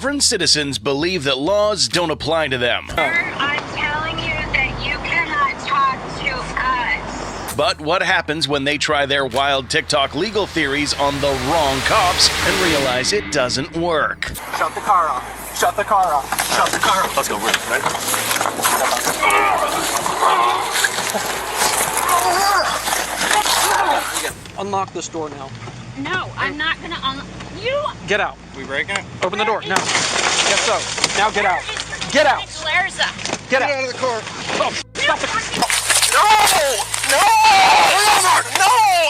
Governed citizens believe that laws don't apply to them. I'm telling you that you cannot talk to us. But what happens when they try their wild TikTok legal theories on the wrong cops and realize it doesn't work? Shut the car off. Shut the car off. Shut the car off. Let's go, right? Unlock this door now. No, I'm not going to unlock. You. Get out. We breaking it? Open the door. No. Yes, so. Now get out. Get out. Larza. Get out of the car. Oh, stop it. No!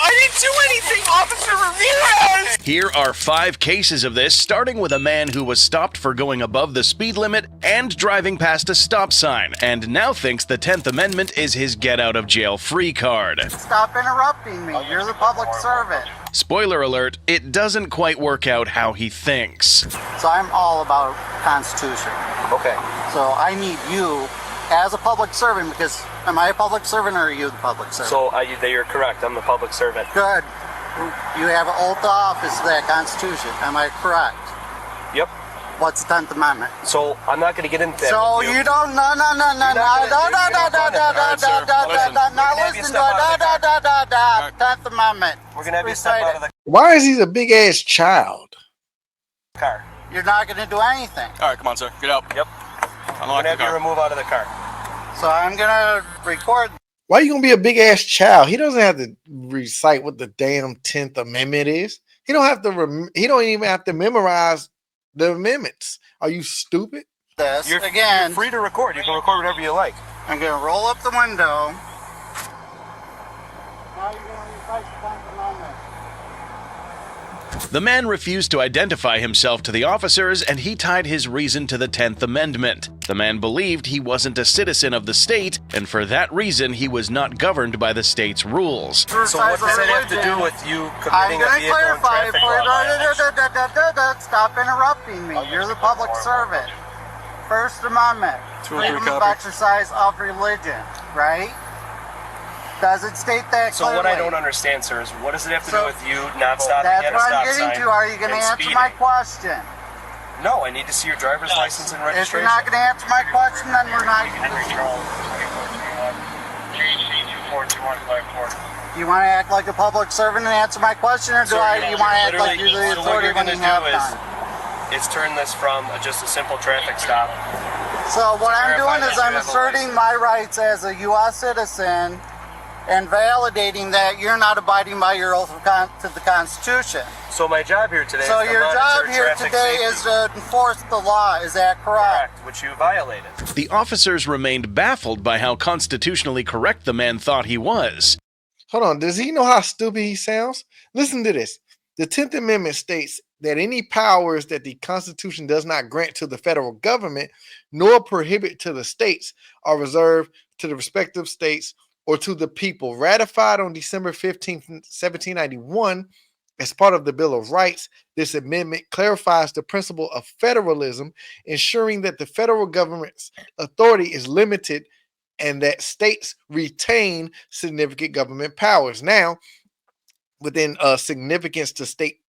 I didn't do anything, Officer Ramirez! Here are 5 cases of this, starting with a man who was stopped for going above the speed limit and driving past a stop sign, and now thinks the 10th Amendment is his get-out-of-jail-free card. Stop interrupting me. You're the public servant. Spoiler alert, it doesn't quite work out how he thinks. So I'm all about Constitution. Okay. So I need you as a public servant, because am I a public servant or are you the public servant? So you're correct. I'm the public servant. Good. You have an oath of office to that Constitution. Am I correct? Yep. What's the 10th Amendment? So I'm not going to get into that. So you don't, no, listen to it. 10th Amendment. We're going to have you step out of the Why is he a big ass child? car. You're not going to do anything. All right, come on, sir. Get out. Yep. I'm going to have you remove out of the car. So I'm going to record. Why are you gonna be a big ass child? He doesn't have to recite what the damn 10th Amendment is. He don't have to. He don't even have to memorize the amendments. Are you stupid? You're free to record. You can record whatever you like. I'm going to roll up the window. Now you're going to recite the 10th Amendment. The man refused to identify himself to the officers, and he tied his reason to the 10th Amendment. The man believed he wasn't a citizen of the state, and for that reason he was not governed by the state's rules. So what does that have to do with you committing a vehicle and traffic law violation? Stop interrupting me. You're the public servant. First Amendment, freedom of exercise of religion, right? Does it state that clearly? So what I don't understand, sir, is what does it have to do with you not stopping That's at a what stop I'm getting sign to. Are you going to answer my question? No, I need to see your driver's license and If registration. you're not going to answer my question, then we're not. You want to act like a public servant and answer my question, or you want to act like you're the authority when you have done? Is turn this from just a simple traffic stop. So what I'm doing is I'm asserting my rights as a U.S. citizen and validating that you're not abiding by your oath to the Constitution. So my job here today So is to your monitor job here traffic today safety. is to enforce the law. Is that correct? Correct, which you violated. The officers remained baffled by how constitutionally correct the man thought he was. Hold on. Does he know how stupid he sounds? Listen to this. The 10th Amendment states that any powers that the Constitution does not grant to the federal government nor prohibit to the states are reserved to the respective states or to the people. Ratified on December 15th, 1791, as part of the Bill of Rights, this amendment clarifies the principle of federalism, ensuring that the federal government's authority is limited and that states retain significant government powers. Now, within significance to state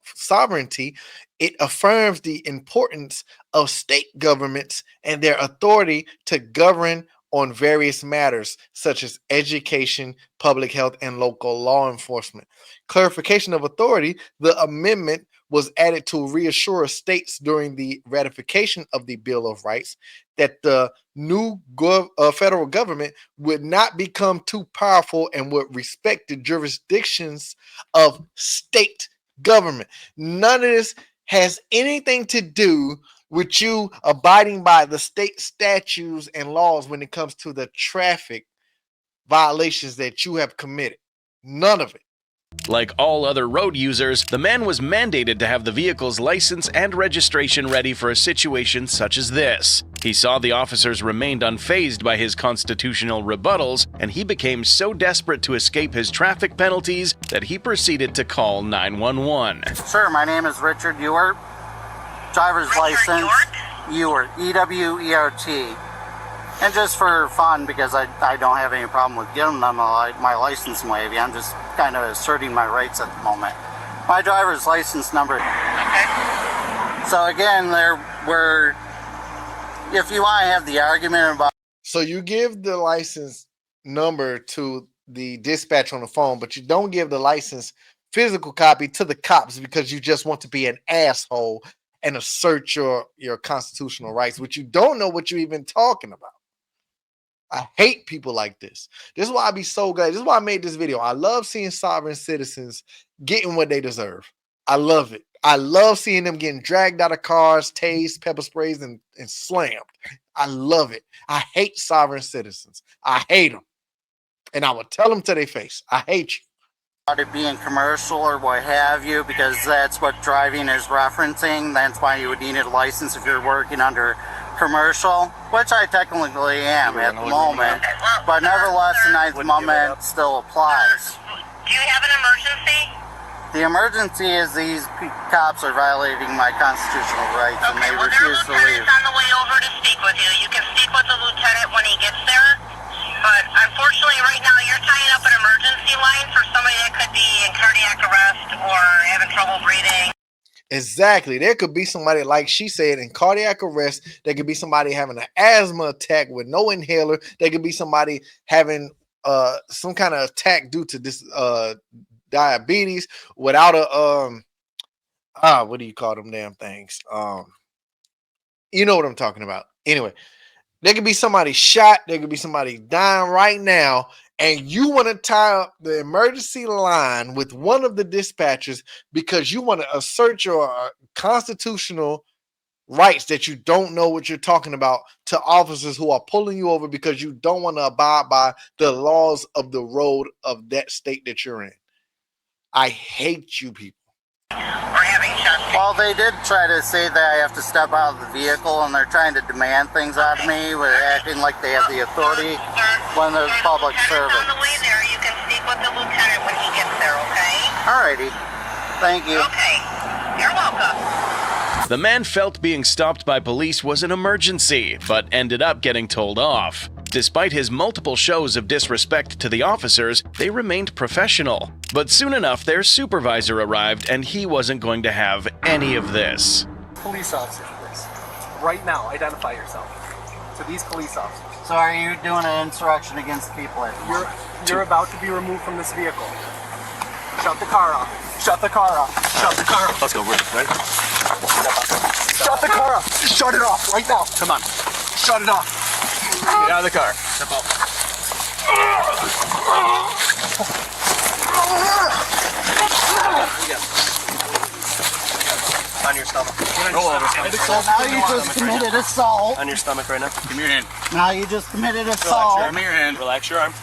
sovereignty, it affirms the importance of state governments and their authority to govern on various matters such as education, public health, and local law enforcement. Clarification of authority, the amendment was added to reassure states during the ratification of the Bill of Rights that the new federal government would not become too powerful and would respect the jurisdictions of state government. None of this has anything to do with you abiding by the state statutes and laws when it comes to the traffic violations that you have committed. None of it. Like all other road users, the man was mandated to have the vehicle's license and registration ready for a situation such as this. He saw the officers remained unfazed by his constitutional rebuttals, and he became so desperate to escape his traffic penalties that he proceeded to call 911. Sir, my name is Richard Ewart. Driver's license, Ewart, E-W-E-R-T. And just for fun, because I don't have any problem with giving them my license maybe, I'm just kind of asserting my rights at the moment. My driver's license number. Okay. So again, if you want to have the argument about. So you give the license number to the dispatch on the phone, but you don't give the license physical copy to the cops because you just want to be an asshole and assert your constitutional rights, which you don't know what you're even talking about. I hate people like this. This is why I be so glad. This is why I made this video. I love seeing sovereign citizens getting what they deserve. I love it. I love seeing them getting dragged out of cars, tased, pepper sprays, and slammed. I love it. I hate sovereign citizens. I hate them. And I will tell them to their face, I hate you. It being commercial or what have you, because that's what driving is referencing. That's why you would need a license if you're working under commercial, which I technically am at the moment. But nevertheless, the Ninth Amendment still applies. Do you have an emergency? The emergency is these cops are violating my constitutional rights and they refuse to leave. On the way over to speak with you. You can speak with the lieutenant when he gets there. But unfortunately, right now, you're tying up an emergency line for somebody that could be in cardiac arrest or having trouble breathing. Exactly. There could be somebody, like she said, in cardiac arrest. There could be somebody having an asthma attack with no inhaler. There could be somebody having some kind of attack due to this diabetes without a what do you call them damn things? You know what I'm talking about. Anyway, there could be somebody shot, there could be somebody dying right now, and you want to tie up the emergency line with one of the dispatchers because you want to assert your constitutional rights that you don't know what you're talking about to officers who are pulling you over because you don't want to abide by the laws of the road of that state that you're in. I hate you people. Well, they did try to say that I have to step out of the vehicle, and they're trying to demand things out of me with acting like they have the authority when there's public service. On the way there, you can speak with the lieutenant when he gets there, okay? Alrighty. Thank you. Okay. You're welcome. The man felt being stopped by police was an emergency, but ended up getting told off. Despite his multiple shows of disrespect to the officers, they remained professional. But soon enough, their supervisor arrived and he wasn't going to have any of this. Police officers, please. Right now, identify yourself to these police officers. So are you doing an insurrection against people at the moment? You're about to be removed from this vehicle. Shut the car off. Shut the car off. Shut the car off. Let's go, ready? Shut the car off. Shut it off right now. Come on. Shut it off. Get out of the car. Step out. On your stomach. Roll over. So now you just committed assault. On your stomach right now. Give me your hand. Now you just committed assault. Give me your hand. Relax your arm.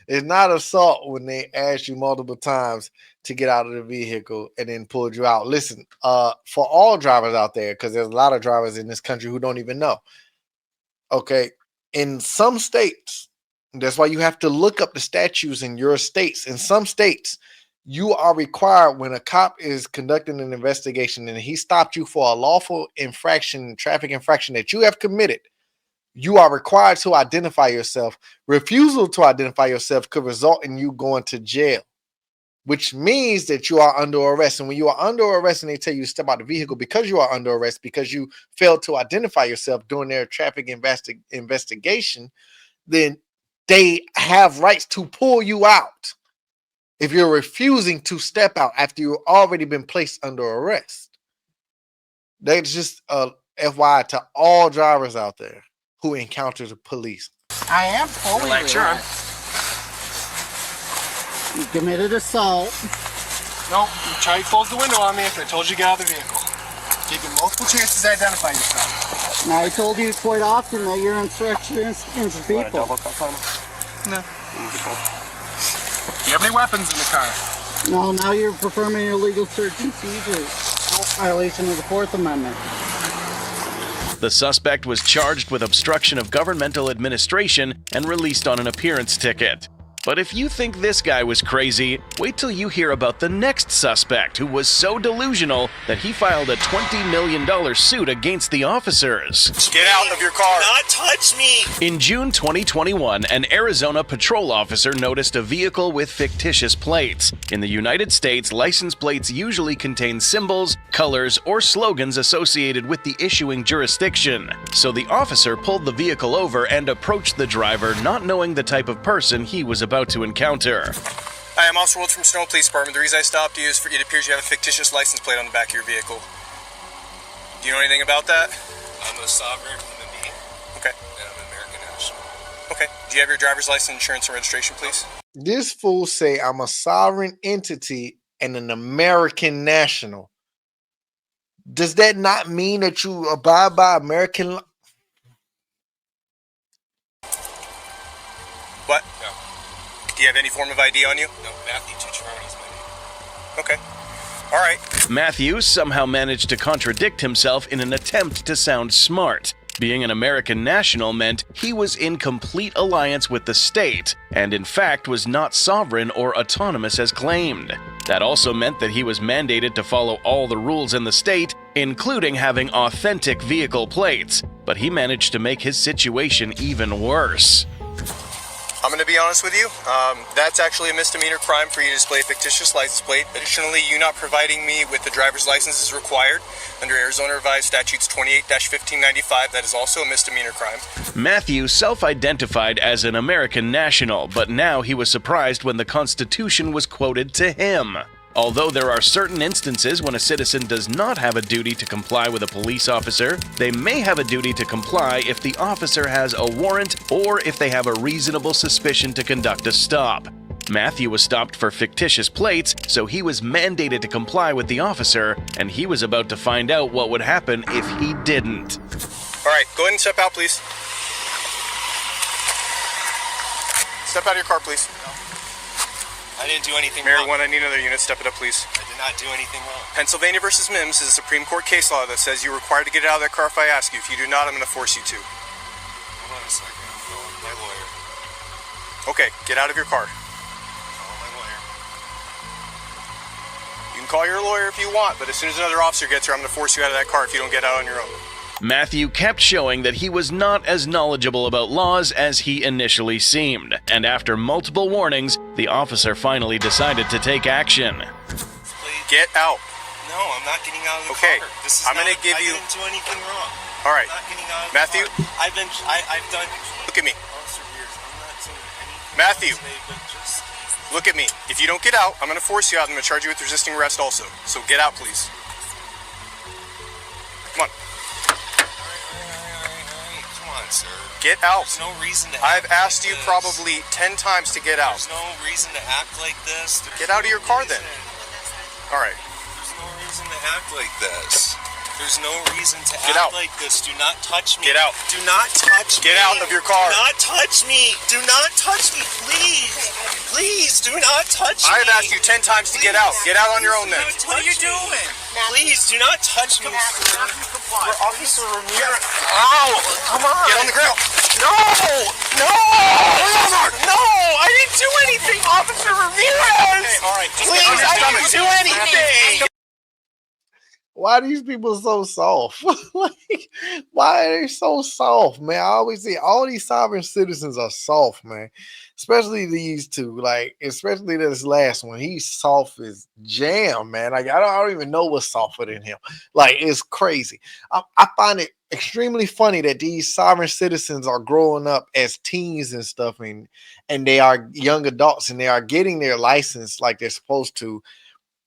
It's not assault when they ask you multiple times to get out of the vehicle and then pulled you out. Listen, for all drivers out there, because there's a lot of drivers in this country who don't even know. Okay, in some states, that's why you have to look up the statutes in your states. In some states, you are required when a cop is conducting an investigation and he stopped you for a lawful infraction, traffic infraction that you have committed, you are required to identify yourself. Refusal to identify yourself could result in you going to jail, which means that you are under arrest. And when you are under arrest and they tell you to step out of the vehicle because you are under arrest, because you failed to identify yourself during their traffic investigation, then they have rights to pull you out if you're refusing to step out after you've already been placed under arrest. That's just FYI to all drivers out there who encounter the police. I am fully Relax your arm. You committed assault. No, you tried to close the window on me after I told you to get out of the vehicle. Gave you multiple chances to identify yourself. Now, I told you quite often that you're insurrectionist against people. No. Do you have any weapons in the car? No, now you're performing illegal search and seizure. Violation of the Fourth Amendment. The suspect was charged with obstruction of governmental administration and released on an appearance ticket. But if you think this guy was crazy, wait till you hear about the next suspect who was so delusional that he filed a $20 million suit against the officers. Get out of your car. Do not touch me. In June 2021, an Arizona patrol officer noticed a vehicle with fictitious plates. In the United States, license plates usually contain symbols, colors, or slogans associated with the issuing jurisdiction. So the officer pulled the vehicle over and approached the driver, not knowing the type of person he was about to encounter. Hi, I'm Officer Wolf from Sonoma Police Department. The reason I stopped you is it appears you have a fictitious license plate on the back of your vehicle. Do you know anything about that? I'm a sovereign human being. Okay. And I'm an American national. Okay. Do you have your driver's license, insurance, and registration, please? This fool say I'm a sovereign entity and an American national. Does that not mean that you abide by American law? What? No. Do you have any form of ID on you? No, Matthew Tucciarone is my name. Okay. All right. Matthew somehow managed to contradict himself in an attempt to sound smart. Being an American national meant he was in complete alliance with the state, and in fact was not sovereign or autonomous as claimed. That also meant that he was mandated to follow all the rules in the state, including having authentic vehicle plates, but he managed to make his situation even worse. I'm going to be honest with you. That's actually a misdemeanor crime for you to display a fictitious license plate. Additionally, you not providing me with the driver's license is required. Under Arizona Revised Statutes 28-1595, that is also a misdemeanor crime. Matthew self-identified as an American national, but now he was surprised when the Constitution was quoted to him. Although there are certain instances when a citizen does not have a duty to comply with a police officer, they may have a duty to comply if the officer has a warrant or if they have a reasonable suspicion to conduct a stop. Matthew was stopped for fictitious plates, so he was mandated to comply with the officer, and he was about to find out what would happen if he didn't. All right, go ahead and step out, please. Step out of your car, please. I didn't do anything wrong. Marijuana, I need another unit. Step it up, please. I did not do anything wrong. Pennsylvania versus Mims is a Supreme Court case law that says you're required to get out of that car if I ask you. If you do not, I'm going to force you to. Hold on a second. I'm calling my lawyer. Okay, get out of your car. Call my lawyer. You can call your lawyer if you want, but as soon as another officer gets here, I'm going to force you out of that car if you don't get out on your own. Matthew kept showing that he was not as knowledgeable about laws as he initially seemed, and after multiple warnings, the officer finally decided to take action. Please. Get out. No, I'm not getting out of the Okay, car. This is I'm gonna give I you- didn't do anything wrong. All right, I'm not getting out of Matthew? the car. I've done. Look at me. Officer Beers, I'm not doing anything Matthew. today, but just Look at me. If you don't get out, I'm going to force you out. I'm going to charge you with resisting arrest also. So get out, please. Come on. Alright. Come on, sir. Get out. There's no reason to I've act asked like you this. probably 10 times to get out. There's no reason to act like this. There's Get out of no your car then. reason. All right. There's no reason to act like this. There's no reason to Get act out. like this. Do not touch me. Get out. Do not touch me. Get out of your car. Do not touch me. Do not touch me, please. Please, do not touch me. I've asked you 10 times to get out. Get out on your own then. What are you doing? Please, do not touch me, sir. We're Officer Ramirez. Ow! Come on. Get on the grill. No! No! No! I didn't do anything, Officer Ramirez! Okay, all right. Just get Please, on your I stomach. didn't do anything! Why are these people so soft? Like, why are they so soft, man? I always say all these sovereign citizens are soft, man. Especially these two, like especially this last one. He's soft as jam, man. Like I don't even know what's softer than him. Like it's crazy. I find it extremely funny that these sovereign citizens are growing up as teens and stuff, and they are young adults and they are getting their license like they're supposed to.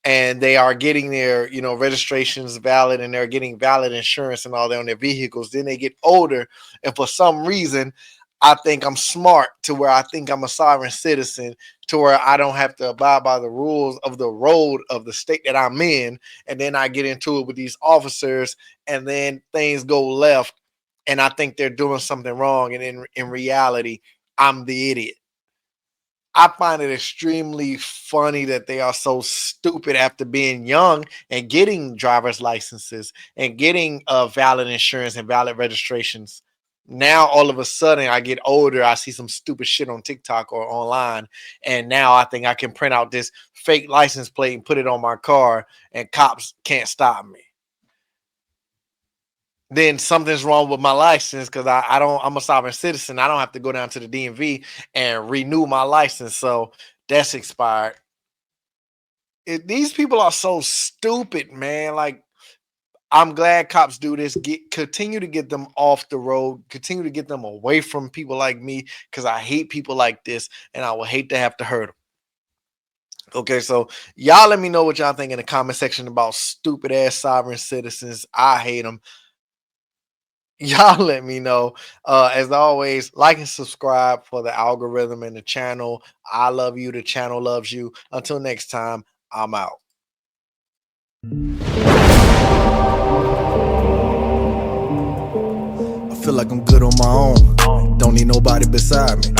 And they are getting their, registrations valid, and they're getting valid insurance and all that on their vehicles. Then they get older, and for some reason, I think I'm smart to where I think I'm a sovereign citizen to where I don't have to abide by the rules of the road of the state that I'm in. And then I get into it with these officers, and then things go left, and I think they're doing something wrong. And in reality, I'm the idiot. I find it extremely funny that they are so stupid after being young and getting driver's licenses and getting valid insurance and valid registrations. Now all of a sudden I get older, I see some stupid shit on TikTok or online, and now I think I can print out this fake license plate and put it on my car, and cops can't stop me. Then something's wrong with my license because I'm a sovereign citizen. I don't have to go down to the DMV and renew my license, so that's expired. These people are so stupid, man. Like, I'm glad cops do this. Continue to get them off the road. Continue to get them away from people like me, because I hate people like this, and I would hate to have to hurt them. Okay, so y'all let me know what y'all think in the comment section about stupid ass sovereign citizens. I hate them. Y'all let me know. As always, like and subscribe for the algorithm and the channel. I love you. The channel loves you. Until next time, I'm out. I feel like I'm good on my own. Don't need nobody beside me.